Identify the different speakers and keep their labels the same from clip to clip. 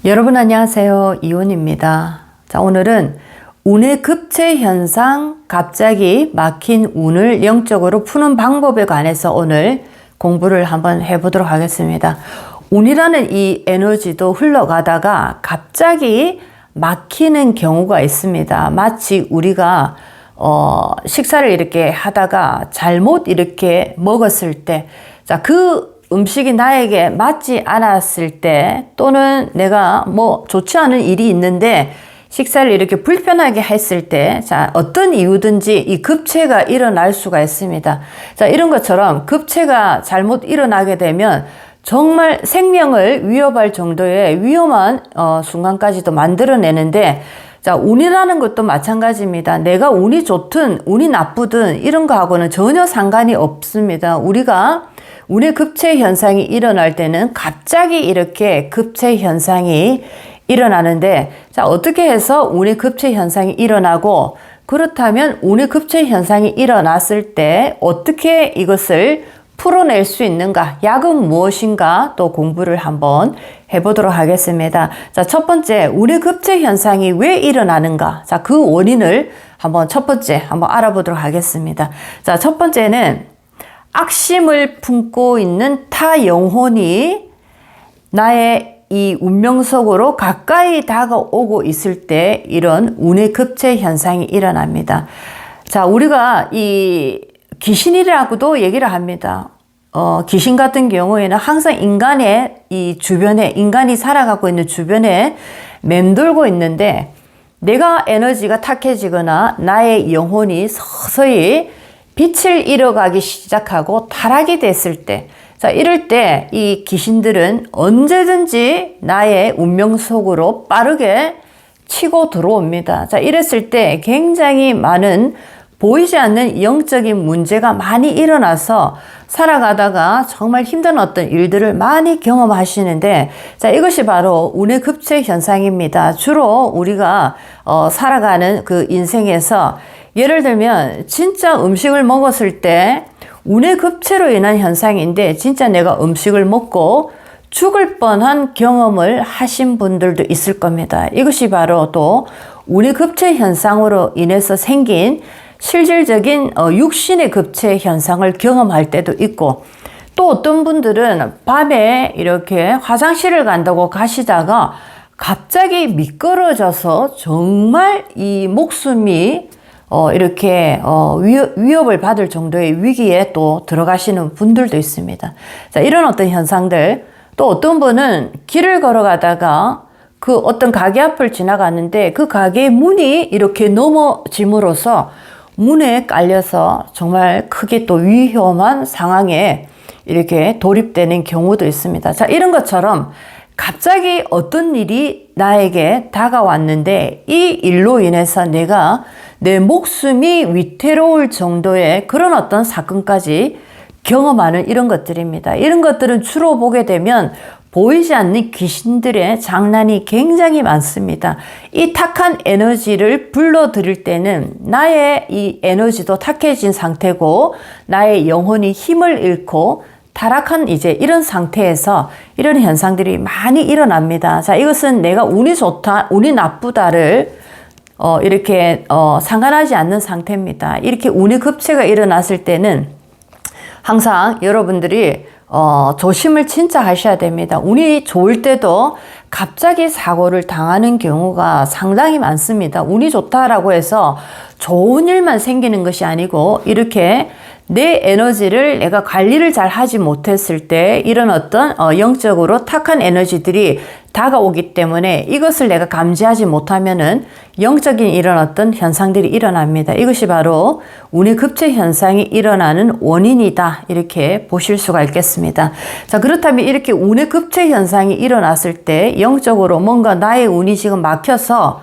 Speaker 1: 여러분 안녕하세요. 이온입니다. 자, 오늘은 운의 급체 현상, 갑자기 막힌 운을 영적으로 푸는 방법에 관해서 오늘 공부를 한번 해보도록 하겠습니다. 운이라는 이 에너지도 흘러가다가 갑자기 막히는 경우가 있습니다. 마치 우리가 식사를 이렇게 하다가 잘못 이렇게 먹었을 때, 자, 그 음식이 나에게 맞지 않았을 때, 또는 내가 좋지 않은 일이 있는데 식사를 이렇게 불편하게 했을 때, 자, 어떤 이유든지 이 급체가 일어날 수가 있습니다. 자, 이런 것처럼 급체가 잘못 일어나게 되면 정말 생명을 위협할 정도의 위험한 순간까지도 만들어내는데, 자, 운이라는 것도 마찬가지입니다. 내가 운이 좋든 운이 나쁘든 이런 거하고는 전혀 상관이 없습니다. 우리가 운의 급체 현상이 일어날 때는 갑자기 이렇게 급체 현상이 일어나는데, 자, 어떻게 해서 운의 급체 현상이 일어나고, 그렇다면 운의 급체 현상이 일어났을 때 어떻게 이것을 풀어낼 수 있는가, 약은 무엇인가 또 공부를 한번 해보도록 하겠습니다. 자, 첫 번째, 운의 급체 현상이 왜 일어나는가, 자, 그 원인을 첫 번째 한번 알아보도록 하겠습니다. 자, 첫 번째는 악심을 품고 있는 타 영혼이 나의 이 운명 속으로 가까이 다가오고 있을 때 이런 운의 급체 현상이 일어납니다. 자, 우리가 이 귀신이라고도 얘기를 합니다. 귀신 같은 경우에는 항상 인간의 이 주변에, 인간이 살아가고 있는 주변에 맴돌고 있는데, 내가 에너지가 탁해지거나 나의 영혼이 서서히 빛을 잃어가기 시작하고 타락이 됐을 때, 자, 이럴 때 이 귀신들은 언제든지 나의 운명 속으로 빠르게 치고 들어옵니다. 자, 이랬을 때 굉장히 많은 보이지 않는 영적인 문제가 많이 일어나서 살아가다가 정말 힘든 어떤 일들을 많이 경험하시는데, 자, 이것이 바로 운의 급체 현상입니다. 주로 우리가 살아가는 그 인생에서 예를 들면 진짜 음식을 먹었을 때 운의 급체로 인한 현상인데, 진짜 내가 음식을 먹고 죽을 뻔한 경험을 하신 분들도 있을 겁니다. 이것이 바로 또 운의 급체 현상으로 인해서 생긴 실질적인 육신의 급체 현상을 경험할 때도 있고, 또 어떤 분들은 밤에 이렇게 화장실을 간다고 가시다가 갑자기 미끄러져서 정말 이 목숨이 이렇게 위협을 받을 정도의 위기에 또 들어가시는 분들도 있습니다. 자, 이런 어떤 현상들, 또 어떤 분은 길을 걸어가다가 그 어떤 가게 앞을 지나갔는데 그 가게의 문이 이렇게 넘어짐으로써 문에 깔려서 정말 크게 또 위험한 상황에 이렇게 돌입되는 경우도 있습니다. 자, 이런 것처럼 갑자기 어떤 일이 나에게 다가왔는데 이 일로 인해서 내가 내 목숨이 위태로울 정도의 그런 어떤 사건까지 경험하는 이런 것들입니다. 이런 것들은 주로 보게 되면 보이지 않는 귀신들의 장난이 굉장히 많습니다. 이 탁한 에너지를 불러들일 때는 나의 이 에너지도 탁해진 상태고 나의 영혼이 힘을 잃고 타락한 이제 이런 상태에서 이런 현상들이 많이 일어납니다. 자, 이것은 내가 운이 좋다, 운이 나쁘다를 이렇게 상관하지 않는 상태입니다. 이렇게 운의 급체가 일어났을 때는 항상 여러분들이 조심을 진짜 하셔야 됩니다. 운이 좋을 때도 갑자기 사고를 당하는 경우가 상당히 많습니다. 운이 좋다라고 해서 좋은 일만 생기는 것이 아니고, 이렇게 내 에너지를 내가 관리를 잘 하지 못했을 때 이런 어떤 영적으로 탁한 에너지들이 다가오기 때문에 이것을 내가 감지하지 못하면은 영적인 이런 어떤 현상들이 일어납니다. 이것이 바로 운의 급체 현상이 일어나는 원인이다, 이렇게 보실 수가 있겠습니다. 자, 그렇다면 이렇게 운의 급체 현상이 일어났을 때 영적으로 뭔가 나의 운이 지금 막혀서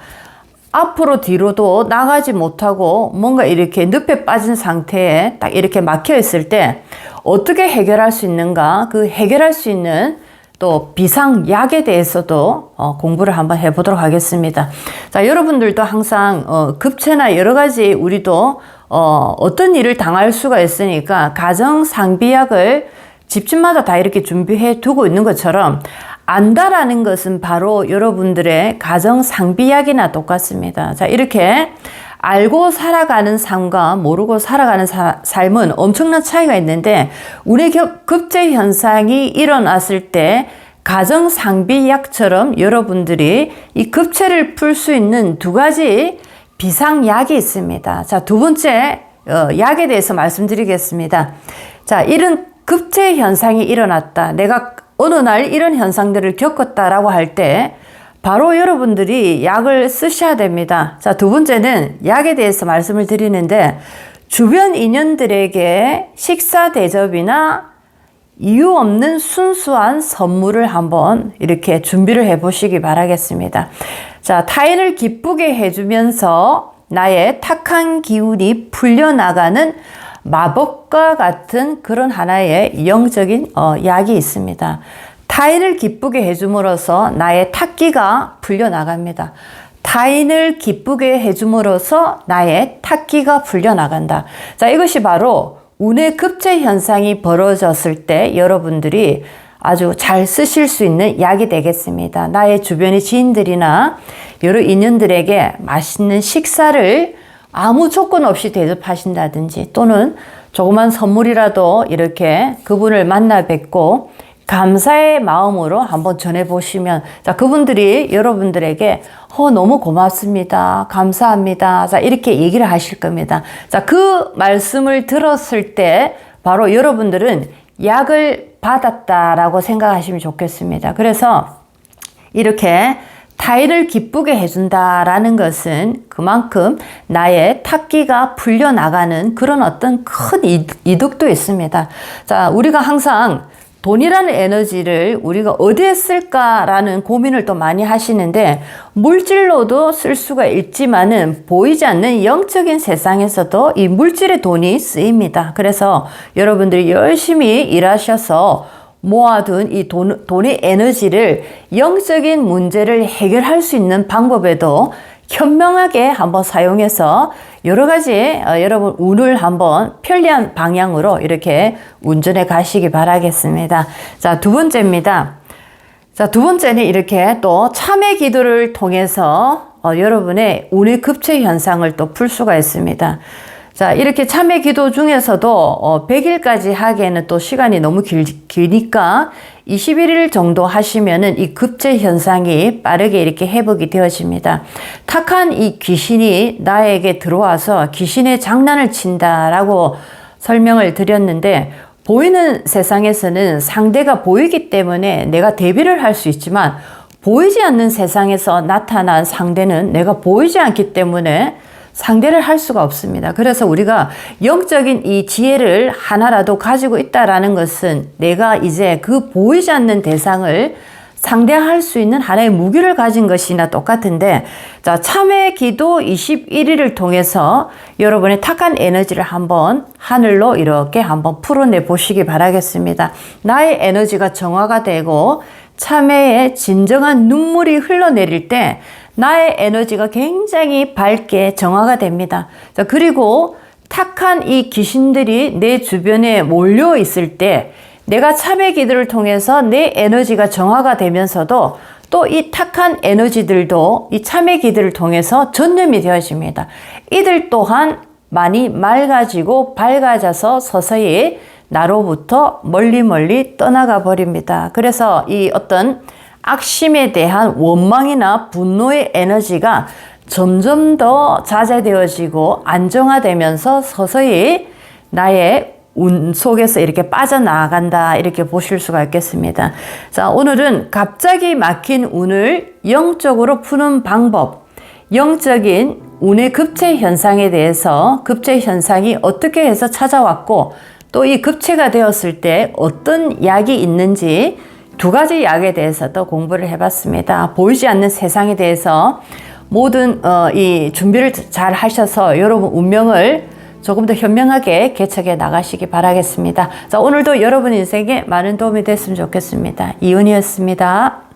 Speaker 1: 앞으로 뒤로도 나가지 못하고 뭔가 이렇게 늪에 빠진 상태에 딱 이렇게 막혀 있을 때 어떻게 해결할 수 있는가, 그 해결할 수 있는 또 비상약에 대해서도 공부를 한번 해보도록 하겠습니다. 자, 여러분들도 항상 급체나 여러 가지 우리도 어떤 일을 당할 수가 있으니까 가정 상비약을 집집마다 다 이렇게 준비해 두고 있는 것처럼 안다라는 것은 바로 여러분들의 가정 상비약이나 똑같습니다. 자, 이렇게 알고 살아가는 삶과 모르고 살아가는 삶은 엄청난 차이가 있는데, 운의 급제 현상이 일어났을 때 가정 상비약처럼 여러분들이 이 급제를 풀 수 있는 두 가지 비상약이 있습니다. 자, 두 번째 약에 대해서 말씀드리겠습니다. 자, 이런 급제 현상이 일어났다, 내가 어느 날 이런 현상들을 겪었다라고 할 때 바로 여러분들이 약을 쓰셔야 됩니다. 자, 두 번째는 약에 대해서 말씀을 드리는데, 주변 인연들에게 식사 대접이나 이유 없는 순수한 선물을 한번 이렇게 준비를 해 보시기 바라겠습니다. 자, 타인을 기쁘게 해주면서 나의 탁한 기운이 풀려나가는 마법과 같은 그런 하나의 영적인 약이 있습니다. 타인을 기쁘게 해줌으로써 나의 탁기가 풀려나갑니다. 타인을 기쁘게 해줌으로써 나의 탁기가 풀려나간다. 자, 이것이 바로 운의 급제 현상이 벌어졌을 때 여러분들이 아주 잘 쓰실 수 있는 약이 되겠습니다. 나의 주변의 지인들이나 여러 인연들에게 맛있는 식사를 아무 조건 없이 대접하신다든지, 또는 조그만 선물이라도 이렇게 그분을 만나 뵙고 감사의 마음으로 한번 전해보시면, 자, 그분들이 여러분들에게 너무 고맙습니다, 감사합니다, 자, 이렇게 얘기를 하실 겁니다. 자, 그 말씀을 들었을 때 바로 여러분들은 약을 받았다라고 생각하시면 좋겠습니다. 그래서 이렇게 타인을 기쁘게 해준다라는 것은 그만큼 나의 탁기가 풀려나가는 그런 어떤 큰 이득도 있습니다. 자, 우리가 항상 돈이라는 에너지를 우리가 어디에 쓸까라는 고민을 또 많이 하시는데, 물질로도 쓸 수가 있지만은 보이지 않는 영적인 세상에서도 이 물질의 돈이 쓰입니다. 그래서 여러분들이 열심히 일하셔서 모아둔 이 돈의 에너지를 영적인 문제를 해결할 수 있는 방법에도 현명하게 한번 사용해서 여러 가지 여러분 운을 한번 편리한 방향으로 이렇게 운전해 가시기 바라겠습니다. 자, 두 번째입니다. 자, 두 번째는 이렇게 또 참회 기도를 통해서 여러분의 운의 급체 현상을 또 풀 수가 있습니다. 자, 이렇게 참회 기도 중에서도 100일까지 하기에는 또 시간이 너무 기니까 21일 정도 하시면은 이 급제 현상이 빠르게 이렇게 회복이 되어집니다. 탁한 이 귀신이 나에게 들어와서 귀신의 장난을 친다라고 설명을 드렸는데, 보이는 세상에서는 상대가 보이기 때문에 내가 대비를 할 수 있지만, 보이지 않는 세상에서 나타난 상대는 내가 보이지 않기 때문에 상대를 할 수가 없습니다. 그래서 우리가 영적인 이 지혜를 하나라도 가지고 있다라는 것은 내가 이제 그 보이지 않는 대상을 상대할 수 있는 하나의 무기를 가진 것이나 똑같은데, 자, 참회 기도 21일을 통해서 여러분의 탁한 에너지를 한번 하늘로 이렇게 한번 풀어내 보시기 바라겠습니다. 나의 에너지가 정화가 되고 참회의 진정한 눈물이 흘러내릴 때 나의 에너지가 굉장히 밝게 정화가 됩니다. 자, 그리고 탁한 이 귀신들이 내 주변에 몰려 있을 때 내가 참회 기도를 통해서 내 에너지가 정화가 되면서도 또 이 탁한 에너지들도 이 참회 기도를 통해서 전염이 되어집니다. 이들 또한 많이 맑아지고 밝아져서 서서히 나로부터 멀리 떠나가 버립니다. 그래서 이 어떤 악심에 대한 원망이나 분노의 에너지가 점점 더 자제되어지고 안정화되면서 서서히 나의 운 속에서 이렇게 빠져나간다, 이렇게 보실 수가 있겠습니다. 자, 오늘은 갑자기 막힌 운을 영적으로 푸는 방법, 영적인 운의 급체 현상에 대해서, 급체 현상이 어떻게 해서 찾아왔고 또 이 급체가 되었을 때 어떤 약이 있는지 두 가지 약에 대해서도 공부를 해봤습니다. 보이지 않는 세상에 대해서 모든 이 준비를 잘 하셔서 여러분 운명을 조금 더 현명하게 개척해 나가시기 바라겠습니다. 자, 오늘도 여러분 인생에 많은 도움이 됐으면 좋겠습니다. 이은이었습니다.